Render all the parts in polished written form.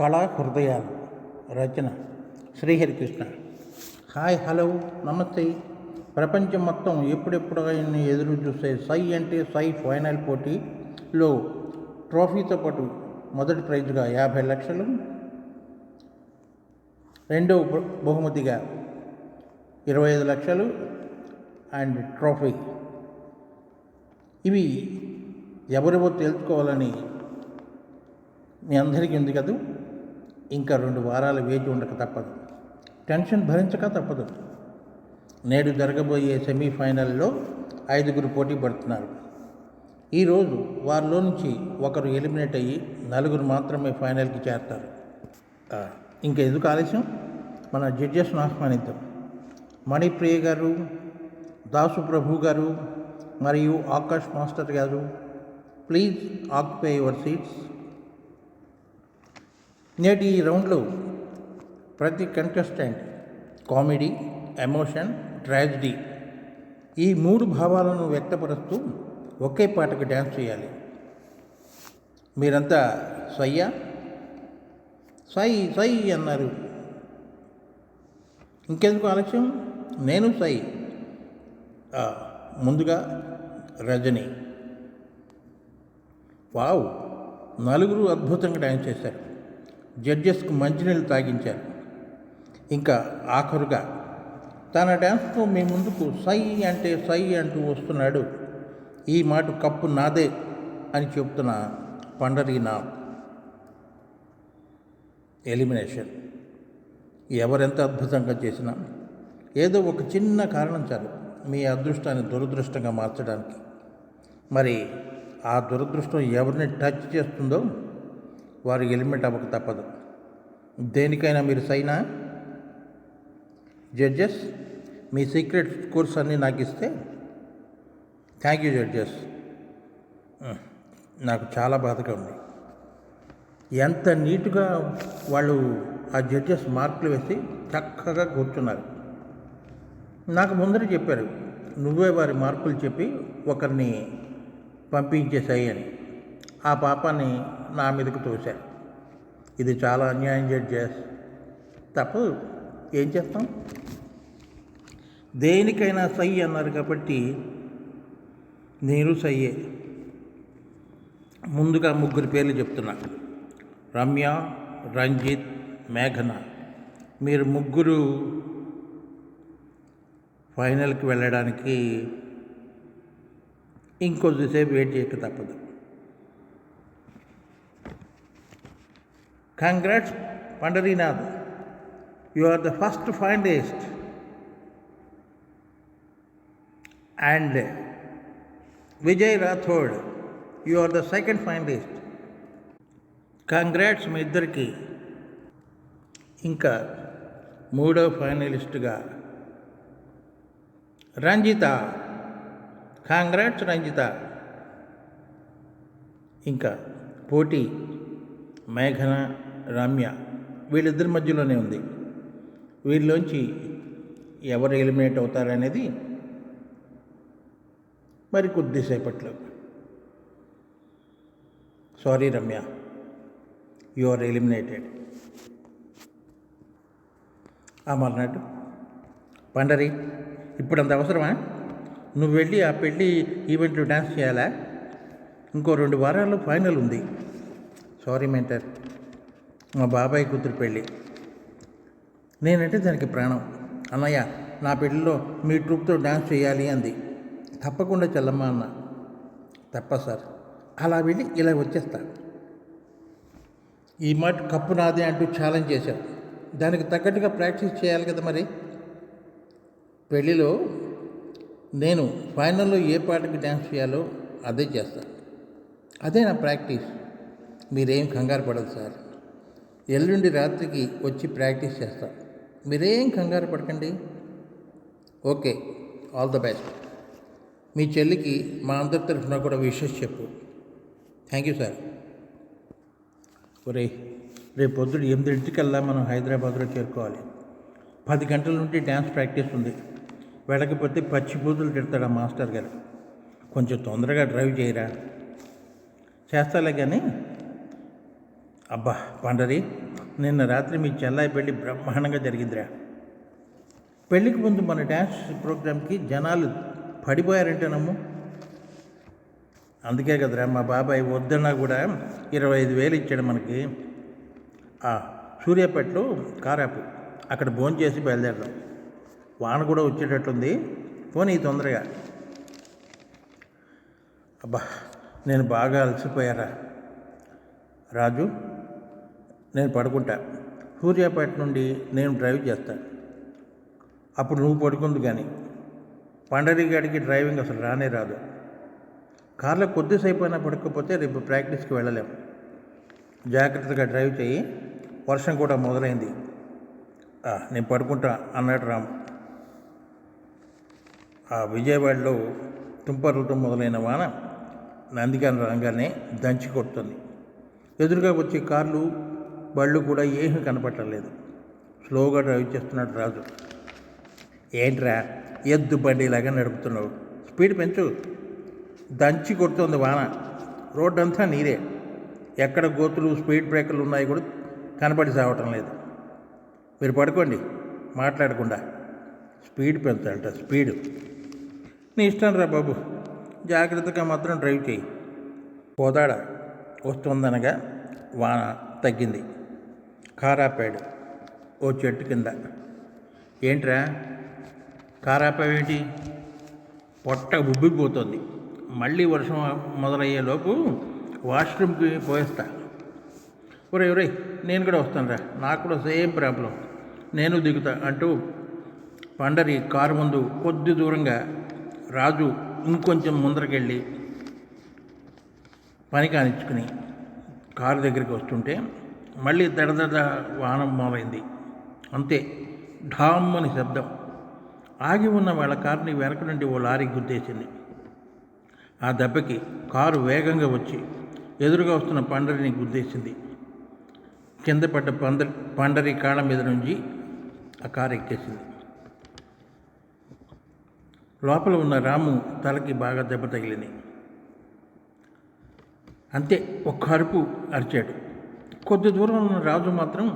కళా హృదయాలు రచన శ్రీహరికృష్ణ. Hi, hello, నమస్తే. ప్రపంచం మొత్తం ఎప్పుడెప్పుడు ఆయన ఎదురు చూసే సై అంటే సై ఫైనల్ పోటీలో ట్రోఫీతో పాటు మొదటి ప్రైజ్గా 50 లక్షలు, రెండవ బహుమతిగా 25 లక్షలు అండ్ ట్రోఫీ. ఇవి ఎవరెవో తెలుసుకోవాలని మీ అందరికీ ఉంది కదా. ఇంకా 2 వారాలు వేచి ఉండక తప్పదు, టెన్షన్ భరించక తప్పదు. నేడు జరగబోయే సెమీఫైనల్లో 5 పోటీ పడుతున్నారు. ఈరోజు వారిలో నుంచి ఒకరు ఎలిమినేట్ అయ్యి 4 మాత్రమే ఫైనల్కి చేరతారు. ఇంకా ఎందుకు ఆలస్యం, మన జడ్జెస్ను ఆహ్వానిద్దాం. మణిప్రియ గారు, దాసు ప్రభు గారు మరియు ఆకాష్ మాస్టర్ గారు, ప్లీజ్ ఆక్యుపై యువర్ సీట్స్. నేటి ఈ రౌండ్లో ప్రతి కంటెస్టెంట్ కామెడీ, ఎమోషన్, ట్రాజడీ ఈ 3 భావాలను వ్యక్తపరుస్తూ ఒకే పాటకు డ్యాన్స్ చేయాలి. మీరంతా సయ్యా? సై సై అన్నారు. ఇంకెందుకు ఆలస్యం, నేను సై. ముందుగా రజని. వావ్, 4 అద్భుతంగా డ్యాన్స్ చేశారు. జడ్జెస్కు మంచినీళ్ళు తాగించారు. ఇంకా ఆఖరుగా తన డ్యాన్స్తో మీ ముందుకు సై అంటే సై అంటూ వస్తున్నాడు. ఈ మాట కప్పు నాదే అని చెప్తున్న పండరీనాథ్. ఎలిమినేషన్. ఎవరెంత అద్భుతంగా చేసినా ఏదో ఒక చిన్న కారణం చాలు మీ అదృష్టాన్ని దురదృష్టంగా మార్చడానికి. మరి ఆ దురదృష్టం ఎవరిని టచ్ చేస్తుందో వారు ఎలిమినేట్ అవ్వక తప్పదు. దేనికైనా మీరు సైనా? జడ్జెస్, మీ సీక్రెట్ స్కోర్స్ అన్నీ నాకు ఇస్తే. Thank you judges. నాకు చాలా బాధగా ఉంది. ఎంత నీట్గా వాళ్ళు ఆ జడ్జెస్ మార్కులు వేసి చక్కగా కూర్చున్నారు. నాకు ముందర చెప్పారు, నువ్వే వారి మార్కులు చెప్పి ఒకరిని పంపించేసాయి అని. ఆ పాపాన్ని నా మీదకు తోశారు. ఇది చాలా అన్యాయం జడ్జెస్. తప్పదు, ఏం చేస్తాం. దేనికైనా సై అన్నారు కాబట్టి నేను సయ్యే. ముందుగా 3 పేర్లు చెప్తున్నా. రమ్య, రంజిత్, మేఘన. మీరు 3 ఫైనల్కి వెళ్ళడానికి ఇంకొద్దిసేపు వెయిట్ చేయక తప్పదు. Congrats Pandharinath, you are the first finalist. And Vijay Rathod, you are the second finalist. Congrats మీ ఇద్దరికి. ఇంకా 3వ ఫైనలిస్టుగా రంజిత. కంగ్రాట్స్ రంజిత. ఇంకా పోటీ మేఘన, రమ్య. వీళ్ళిద్దరి మధ్యలోనే ఉంది. వీళ్ళలోంచి ఎవరు ఎలిమినేట్ అవుతారనేది మరి కొద్దిసేపట్లో. Sorry Ramya, you are eliminated. మర్నాడు పండరి, ఇప్పుడంత అవసరమా? నువ్వు వెళ్ళి ఆ పెళ్ళి ఈవెంట్లో డ్యాన్స్ చేయాలా? ఇంకో 2 వారాల్లో ఫైనల్ ఉంది. సారీ మెంటర్, మా బాబాయ్ కూతురు పెళ్ళి. నేనంటే దానికి ప్రాణం. అన్నయ్య, నా పెళ్ళిలో మీ ట్రూప్తో డ్యాన్స్ చేయాలి అంది. తప్పకుండా చెల్లమ్మ అన్న. తప్ప సార్, అలా వెళ్ళి ఇలా వచ్చేస్తా. ఈ మాట కప్పు నాదే అంటూ ఛాలెంజ్ చేశావు. దానికి తగ్గట్టుగా ప్రాక్టీస్ చేయాలి కదా. మరి పెళ్ళిలో నేను ఫైనల్లో ఏ పాటకి డ్యాన్స్ చేయాలో అదే చేస్తాను. అదే నా ప్రాక్టీస్. మీరేం కంగారు పడదు సార్. ఎల్లుండి రాత్రికి వచ్చి ప్రాక్టీస్ చేస్తాం. మీరేం కంగారు పడకండి. Okay, all the best. మీ చెల్లికి మా అందరి తరఫున కూడా విషెస్ చెప్పు. Thank you sir. ఒరే, రేపు పొద్దుడు 8 మనం హైదరాబాద్లో చేరుకోవాలి. 10 గంటల నుండి డ్యాన్స్ ప్రాక్టీస్ ఉంది. వెళ్ళకపోతే పచ్చి బూతులు తిడతాడు ఆ మాస్టర్ గారు. కొంచెం తొందరగా డ్రైవ్ చేయరా. చేస్తాలే కానీ అబ్బా పండరి, నిన్న రాత్రి మీ చెల్లాయి పెళ్ళి బ్రహ్మాండంగా జరిగిందిరా. పెళ్ళికి ముందు మన డ్యాన్స్ ప్రోగ్రామ్కి జనాలు పడిపోయారంటేనమ్ము. అందుకే కదరా మా బాబాయ్ వద్దన్నా కూడా 25,000 ఇచ్చాడు మనకి. సూర్యాపేటలో కారాపు అక్కడ భోజనం చేసి బయలుదేరదాం. వాన కూడా వచ్చేటట్టుంది, పోనీ తొందరగా. అబ్బా నేను బాగా అలసిపోయారా రాజు, నేను పడుకుంటా. సూర్యాపేట నుండి నేను డ్రైవ్ చేస్తాను, అప్పుడు నువ్వు పడుకుంది. కానీ పండరి గారికి డ్రైవింగ్ అసలు రానే రాదు. కార్లో కొద్దిసేపు అయినా పడుకోకపోతే రేపు ప్రాక్టీస్కి వెళ్ళలేము. జాగ్రత్తగా డ్రైవ్ చేయి, వర్షం కూడా మొదలైంది. నేను పడుకుంటా అన్నాడు రాము. విజయవాడలో తుంపరులతో మొదలైన వాన నందిగాన రంగానే దంచి కొడుతుంది. ఎదురుగా వచ్చే కార్లు బళ్ళు కూడా ఏమీ కనపట్టలేదు. స్లోగా డ్రైవ్ చేస్తున్నాడు రాజు. ఏంట్రా ఎద్దు బండిలాగా నడుపుతున్నావు, స్పీడ్ పెంచు. దంచి కొడుతుంది వాన, రోడ్డంతా నీరే. ఎక్కడ గోతులు స్పీడ్ బ్రేకర్లు ఉన్నాయి కూడా కనపడి సావటం లేదు. మీరు పడుకోండి మాట్లాడకుండా. స్పీడ్ పెంచాలట, స్పీడు. నీ ఇష్టం రా బాబు, జాగ్రత్తగా మాత్రం డ్రైవ్ చేయి. కోదాడ వస్తుందనగా వాన తగ్గింది. కారాపాడు ఓ చెట్టు కింద. ఏంట్రా కారాపావేంటి? పొట్ట ఉబ్బిపోతుంది. మళ్ళీ వర్షం మొదలయ్యేలోపు వాష్రూమ్కి పోయేస్తా. ఒరే నేను కూడా వస్తాను రా, నాకు కూడా సేమ్ ప్రాబ్లం, నేను దిగుతా అంటూ పండరి కారు ముందు కొద్ది దూరంగా, రాజు ఇంకొంచెం ముందరకెళ్ళి పని కానిచ్చుకుని కారు దగ్గరికి వస్తుంటే మళ్ళీ దడదడ వాన మొదలైంది. అంతే, ఢామ్ అని శబ్దం. ఆగి ఉన్న వాళ్ళ కారుని వెనక నుండి ఓ లారీ గుద్దేసింది. ఆ దెబ్బకి కారు వేగంగా వచ్చి ఎదురుగా వస్తున్న పండరిని గుద్దేసింది. కింద పడ్డ పండరి కాళ్ళ మీద నుంచి ఆ కారు ఎక్కేసింది. లోపల ఉన్న రాము తలకి బాగా దెబ్బ తగిలింది. అంతే, ఒక్క అరుపు అరిచాడు. కొద్ది దూరం ఉన్న రాజు మాత్రం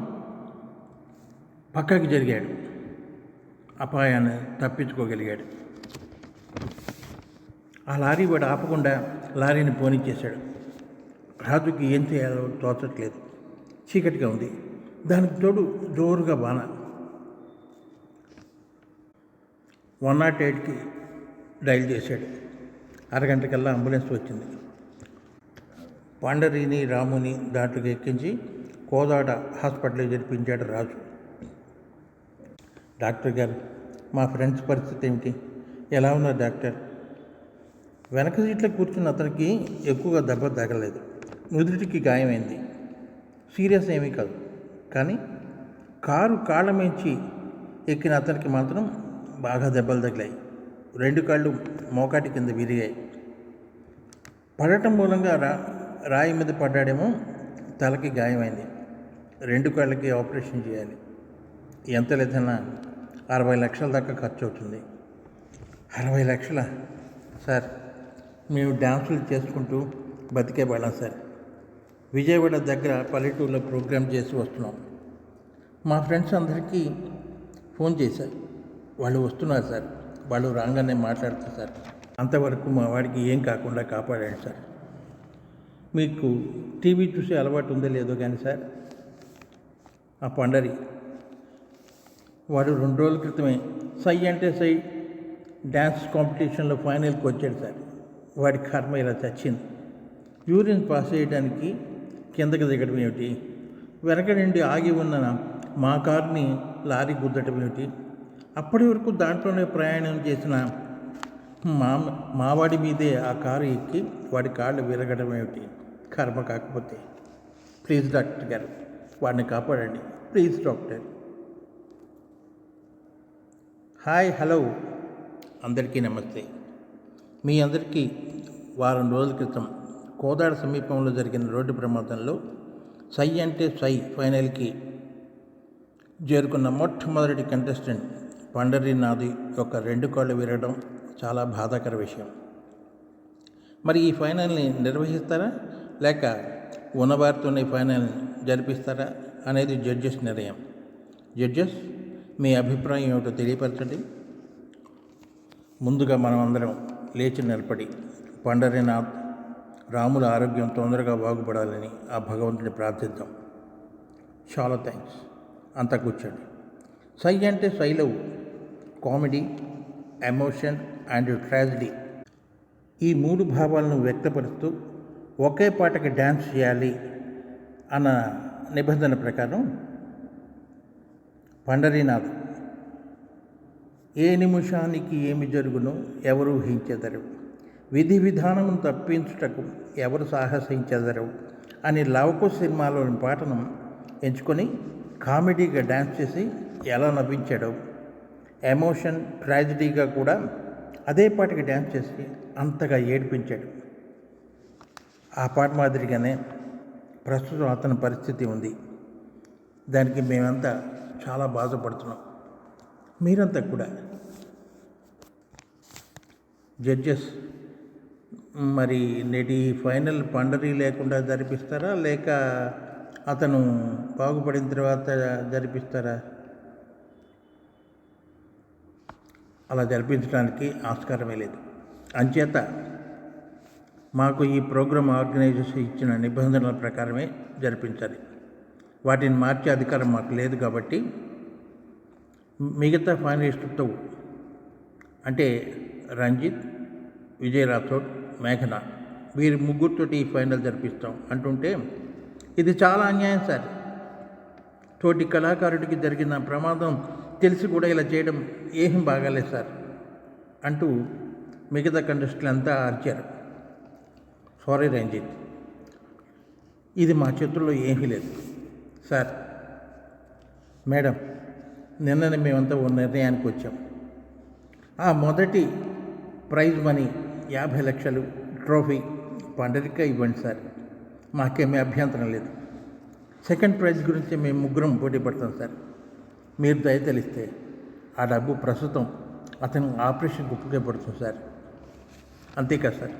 పక్కకి జరిగాడు. అపాయాన్ని తప్పించుకోగలిగాడు. ఆ లారీ వాడు ఆపకుండా లారీని పోనిచ్చేశాడు. రాజుకి ఏం చేయాలో తోచట్లేదు. చీకటిగా ఉంది, దానికి తోడు జోరుగా వాన. 108కి డైల్ చేశాడు. అరగంటకల్లా అంబులెన్స్ వచ్చింది. పండరిని రాముని దాంట్లోకి ఎక్కించి కోదాడ హాస్పిటల్కి జరిపించాడు రాజు. డాక్టర్ గారు, మా ఫ్రెండ్స్ పరిస్థితి ఏమిటి? ఎలా ఉన్నారు డాక్టర్? వెనక సీట్లో కూర్చున్న అతనికి ఎక్కువగా దెబ్బ తగలేదు. నుదుటికి గాయమైంది. సీరియస్ ఏమీ కాదు. కానీ కారు కాళ్ళ మించి ఎక్కిన అతనికి మాత్రం బాగా దెబ్బలు తగిలాయి. 2 కాళ్ళు మోకాటి కింద విరిగాయి. పడటం మూలంగా రాయి మీద పడ్డాడేమో, తలకి గాయమైంది. 2 కాళ్ళకి ఆపరేషన్ చేయాలి. ఎంత లేదన్నా 60 లక్షల దాకా ఖర్చు అవుతుంది. 60 లక్షల? సార్, మేము డ్యాన్సులు చేసుకుంటూ బతికే వాళ్ళం సార్. విజయవాడ దగ్గర పల్లెటూరులో ప్రోగ్రామ్ చేసి వస్తున్నాం. మా ఫ్రెండ్స్ అందరికీ ఫోన్ చేశారు, వాళ్ళు వస్తున్నారు సార్, వాళ్ళు రాగానే మాట్లాడతారు సార్. అంతవరకు మా వాడికి ఏం కాకుండా కాపాడాడు సార్. మీకు టీవీ చూసే అలవాటు ఉందో లేదో కానీ సార్, ఆ పండరి వాడు 2 రోజుల క్రితమే సై అంటే సై డ్యాన్స్ కాంపిటీషన్లో ఫైనల్కి వచ్చాడు సార్. వాడి కర్మ ఇలా చచ్చింది. యూరిన్ పాస్ చేయడానికి కిందకి దిగడం ఏమిటి, వెనక నుండి ఆగి ఉన్న మా కారుని లారీ గుద్దటం ఏమిటి, అప్పటి వరకు దాంట్లోనే ప్రయాణం చేసిన మావాడి మీదే ఆ కారు ఎక్కి వాడి కాళ్ళు విరగడం ఏమిటి? కర్మ కాకపోతే. ప్లీజ్ డాక్టర్ గారు, వాడిని కాపాడండి ప్లీజ్ డాక్టర్. హాయ్, హలో, అందరికీ నమస్తే. మీ అందరికీ వారం రోజుల క్రితం కోదాడ సమీపంలో జరిగిన రోడ్డు ప్రమాదంలో సై అంటే సై ఫైనల్కి చేరుకున్న మొట్టమొదటి కంటెస్టెంట్ పండరి నాది యొక్క 2 కాళ్ళు విరగడం చాలా బాధాకర విషయం. మరి ఈ ఫైనల్ని నిర్వహిస్తారా లేక ఉన్నవారితోనే ఫైనల్ని జరిపిస్తారా అనేది జడ్జెస్ నిర్ణయం. జడ్జెస్, మీ అభిప్రాయం ఏమిటో తెలియపరచండి. ముందుగా మనం అందరం లేచి నిలబడి పండరీనాథ్ రాముల ఆరోగ్యం తొందరగా బాగుపడాలని ఆ భగవంతుని ప్రార్థిద్దాం. చాలా థ్యాంక్స్. అంతా కూర్చోండి. సై అంటే సైలవ్, కామెడీ, ఎమోషన్ అండ్ ట్రాజడీ, ఈ 3 భావాలను వ్యక్తపరుస్తూ ఒకే పాటకి డ్యాన్స్ చేయాలి అన్న నిబంధన ప్రకారం పండరీనాథ్ ఏ నిమిషానికి ఏమి జరుగునో ఎవరు ఊహించెదరు, విధి విధానమును తప్పించుటకు ఎవరు సాహసించెదరు అని లవకుశ సినిమాలోని పాటను ఎంచుకొని కామెడీగా డ్యాన్స్ చేసి ఎలా నవ్వించాడో, ఎమోషన్ ట్రాజడీగా కూడా అదే పాటకి డ్యాన్స్ చేసి అంతగా ఏడిపించాడు. ఆ పాట మాదిరిగానే ప్రస్తుతం అతని పరిస్థితి ఉంది. దానికి మేమంతా చాలా బాధపడుతున్నాం. మీరంతా కూడా. జడ్జెస్, మరి నేటి ఫైనల్ పండరీ లేకుండా జరిపిస్తారా లేక అతను బాగుపడిన తర్వాత జరిపిస్తారా? అలా జరిపించడానికి ఆస్కారమే లేదు. అంచేత మాకు ఈ ప్రోగ్రాం ఆర్గనైజర్స్ ఇచ్చిన నిబంధనల ప్రకారమే జరిపించాలి. వాటిని మార్చే అధికారం మాకు లేదు. కాబట్టి మిగతా ఫైనలిస్టులతో అంటే రంజిత్, విజయ్ రాథోడ్, మేఘన, వీరి ముగ్గురితోటి ఈ ఫైనల్ జరిపిస్తాం అంటుంటే ఇది చాలా అన్యాయం సార్. తోటి కళాకారుడికి జరిగిన ప్రమాదం తెలిసి కూడా ఇలా చేయడం ఏం బాగాలేదు సార్ అంటూ మిగతా కంటెస్టులు అంతా అరిచారు. సారీ రంజిత్, ఇది మా చేతుల్లో ఏమీ లేదు సార్. మేడం, నిన్ననే మేమంతా ఓ నిర్ణయానికి వచ్చాం. ఆ మొదటి ప్రైజ్ మనీ 50 లక్షలు ట్రోఫీ పండరిక ఇవ్వండి సార్, మాకేమీ అభ్యంతరం లేదు. సెకండ్ ప్రైజ్ గురించి మేము ముగ్గురం పోటీ పడతాం సార్. మీరు దయతలిస్తే ఆ డబ్బు ప్రస్తుతం అతను ఆపరేషన్కి ఉపయోగపడుతుంది సార్. అంతేకాదు సార్,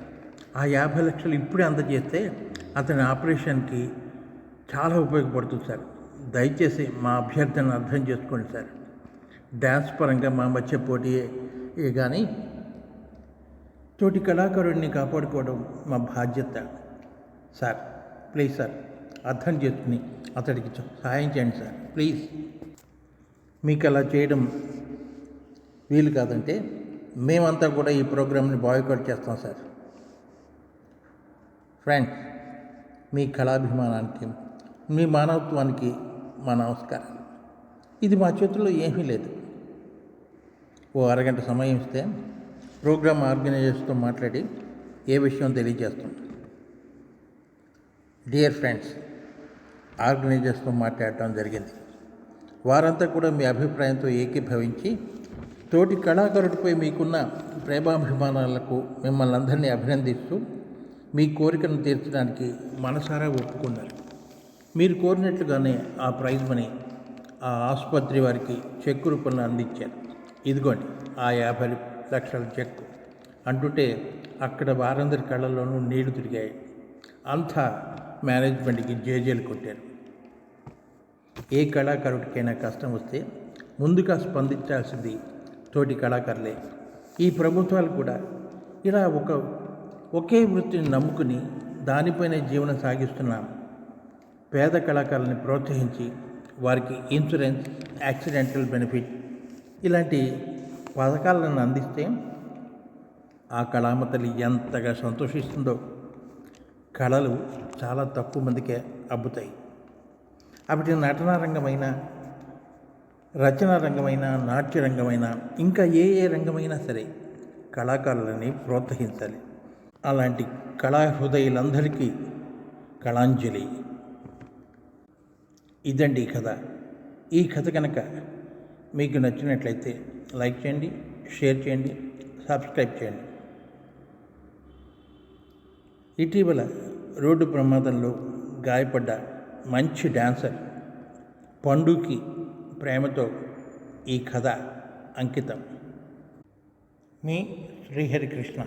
ఆ 50 లక్షలు ఇప్పుడే అందజేస్తే అతని ఆపరేషన్కి చాలా ఉపయోగపడుతుంది సార్. దయచేసి మా అభ్యర్థనను అర్థం చేసుకోండి సార్. డ్యాన్స్ పరంగా మా మధ్య పోటీయే కానీ తోటి కళాకారుడిని కాపాడుకోవడం మా బాధ్యత సార్. ప్లీజ్ సార్, అర్థం చేసుకుని అతడికి సహాయం చేయండి సార్ ప్లీజ్. మీకు అలా చేయడం వీలు కాదంటే మేమంతా కూడా ఈ ప్రోగ్రామ్ని బాయ్కాట్ చేస్తాం సార్. ఫ్రెండ్స్, మీ కళాభిమానానికి, మీ మానవత్వానికి మా నమస్కారాలు. ఇది మా చేతుల్లో ఏమీ లేదు. ఓ అరగంట సమయం ఇస్తే ప్రోగ్రామ్ ఆర్గనైజర్స్తో మాట్లాడి ఏ విషయం తెలియజేస్తాం. డియర్ ఫ్రెండ్స్, ఆర్గనైజర్స్తో మాట్లాడటం జరిగింది. వారంతా కూడా మీ అభిప్రాయంతో ఏకీభవించి తోటి కళాకారుడిపై మీకున్న ప్రేమాభిమానాలకు మిమ్మల్ని అందరినీ అభినందిస్తూ మీ కోరికను తీర్చడానికి మనసారా ఒప్పుకున్నారు. మీరు కోరినట్లుగానే ఆ ప్రైజ్ మనీ ఆ ఆసుపత్రి వారికి చెక్కు రూపంలో అందించారు. ఇదిగోండి ఆ 50 లక్షల చెక్కు అంటుంటే అక్కడ వారందరి కళ్ళల్లోనూ నీళ్లు తిరిగాయి. అంతా మేనేజ్మెంట్కి జేజేలు కొట్టారు. ఏ కళాకారుడికైనా కష్టం వస్తే ముందుగా స్పందించాల్సింది తోటి కళాకారులే. ఈ ప్రభుత్వాలు కూడా ఇలా ఒకే వృత్తిని నమ్ముకుని దానిపైనే జీవనం సాగిస్తున్న పేద కళాకారులని ప్రోత్సహించి వారికి ఇన్సూరెన్స్, యాక్సిడెంటల్ బెనిఫిట్ ఇలాంటి పథకాలను అందిస్తే ఆ కళామతలి ఎంతగా సంతోషిస్తుందో. కళలు చాలా తక్కువ మందికే అబ్బుతాయి. అప్పటి నటనా రంగమైన, రచనా రంగమైన, నాట్య రంగమైన, ఇంకా ఏ రంగమైనా సరే కళాకారులని ప్రోత్సహించాలి. అలాంటి కళా హృదయులందరికీ కళాంజలి. ఇదండి ఈ కథ. ఈ కథ కనుక మీకు నచ్చినట్లయితే లైక్ చేయండి, షేర్ చేయండి, సబ్స్క్రైబ్ చేయండి. ఇటీవల రోడ్డు ప్రమాదంలో గాయపడ్డ మంచి డాన్సర్ పండుకి ప్రేమతో ఈ కథ అంకితం. మీ శ్రీహరికృష్ణ.